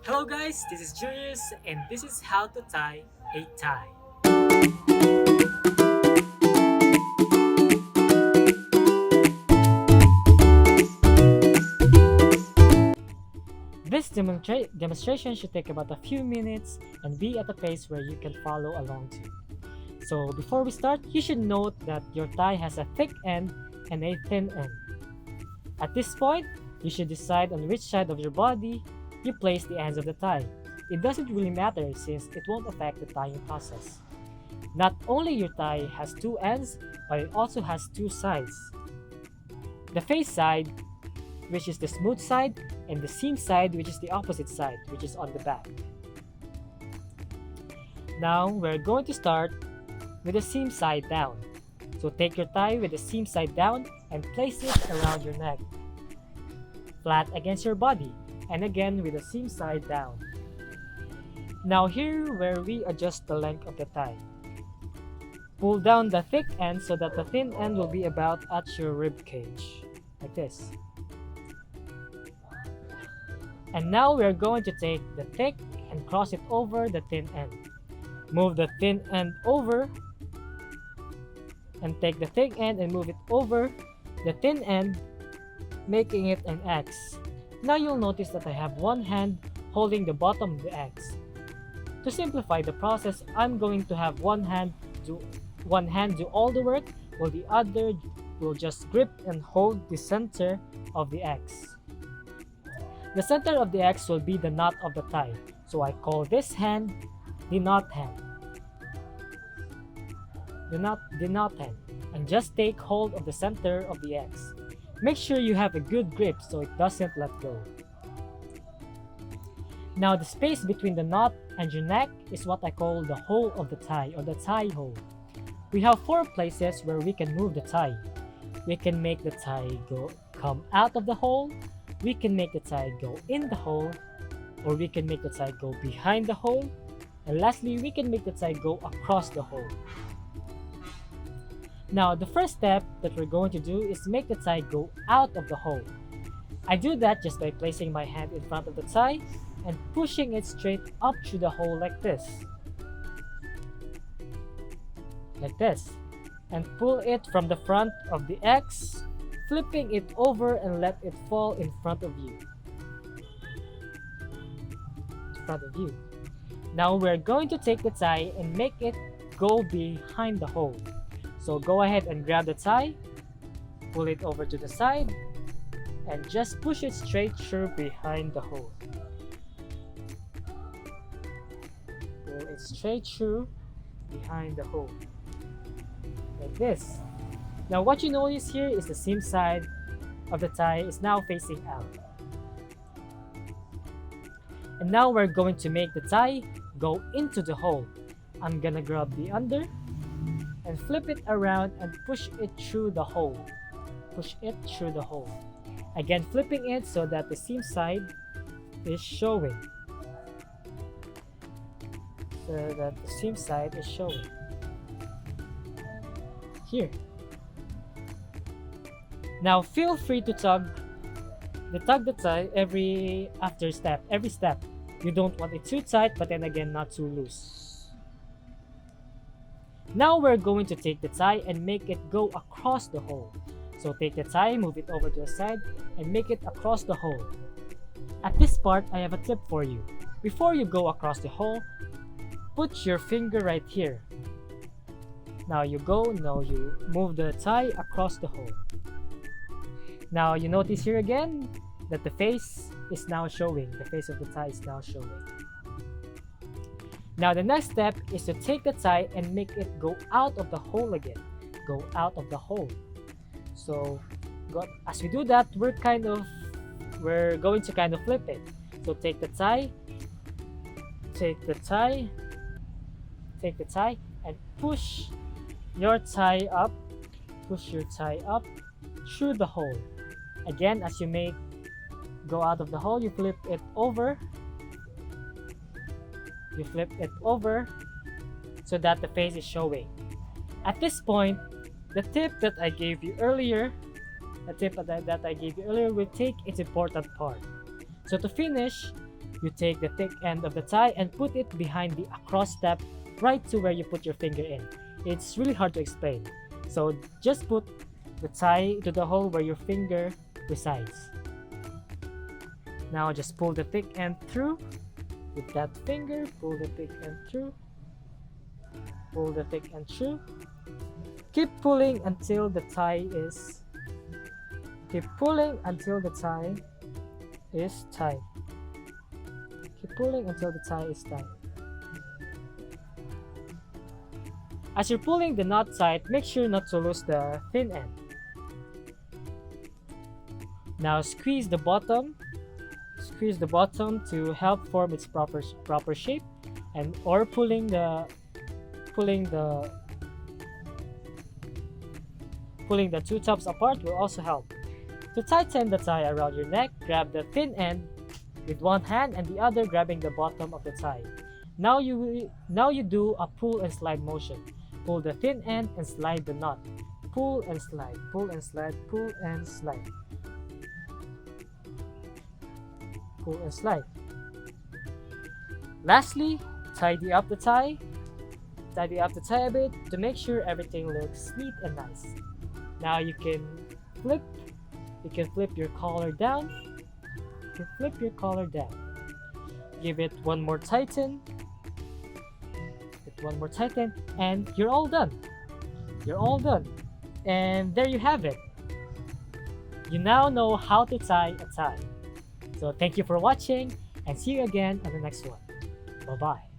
Hello guys, this is Julius and this is how to tie a tie. This demonstration should take about a few minutes and be at a pace where you can follow along too. So before we start, you should note that your tie has a thick end and a thin end. At this point, you should decide on which side of your body you place the ends of the tie. It doesn't really matter since it won't affect the tying process. Not only your tie has two ends, but it also has two sides. The face side, which is the smooth side, and the seam side, which is the opposite side, which is on the back. Now we're going to start with the seam side down. So take your tie with the seam side down and place it around your neck, flat against your body, and again with the seam side down. Now here where we adjust the length of the tie. Pull down the thick end so that the thin end will be about at your rib cage, like this. And now we are going to take the thick and cross it over the thin end. Move the thin end over and take the thick end and move it over the thin end, making it an X. Now you'll notice that I have one hand holding the bottom of the X. To simplify the process, I'm going to have one hand do all the work while the other will just grip and hold the center of the X. The center of the X will be the knot of the tie, so I call this hand the knot hand. The knot hand, and just take hold of the center of the X. Make sure you have a good grip so it doesn't let go. Now the space between the knot and your neck is what I call the hole of the tie, or the tie hole. We have four places where we can move the tie. We can make the tie come out of the hole, we can make the tie go in the hole, or we can make the tie go behind the hole, and lastly, we can make the tie go across the hole. Now, the first step that we're going to do is make the tie go out of the hole. I do that just by placing my hand in front of the tie and pushing it straight up through the hole like this. Like this. And pull it from the front of the X, flipping it over and let it fall in front of you. Now we're going to take the tie and make it go behind the hole. So go ahead and grab the tie, pull it over to the side, and just push it straight through behind the hole. Pull it straight through behind the hole. Like this. Now what you notice here is the seam side of the tie is now facing out. And now we're going to make the tie go into the hole. I'm gonna grab the under and flip it around and push it through the hole. Again, flipping it so that the seam side is showing. Here. Now feel free to tug the tie every step. You don't want it too tight, but then again not too loose. Now we're going to take the tie and make it go across the hole. So take the tie, move it over to the side, and make it across the hole. At this part, I have a tip for you. Before you go across the hole, put your finger right here. Now you move the tie across the hole. Now you notice here again that the face is now showing. The face of the tie is now showing. Now the next step is to take the tie and make it go out of the hole again. So as we do that, we're going to kind of flip it. So take the tie, and push your tie up through the hole. Again, as you go out of the hole, you flip it over so that the face is showing. At this point, the tip that I gave you earlier will take its important part. So to finish, You take the thick end of the tie and put it behind the across step right to where you put your finger in. It's really hard to explain. So just put the tie to the hole where your finger resides. Now just pull the thick end through with that finger, pull the thick end through, pull the thick end through. Keep pulling until the tie is tight. Keep pulling until the tie is tight. As you're pulling the knot tight, make sure not to lose the thin end. Now squeeze the bottom to help form its proper shape, and or pulling the two tops apart will also help. To tighten the tie around your neck, grab the thin end with one hand and the other grabbing the bottom of the tie. Now you do a pull and slide motion. Pull the thin end and slide the knot. Pull and slide, pull and slide, pull and slide. Pull and slide. Lastly, tidy up the tie a bit to make sure everything looks neat and nice. Now you can flip your collar down. Give it one more tighten. And you're all done. And there you have it. You now know how to tie a tie. So thank you for watching and see you again on the next one. Bye bye.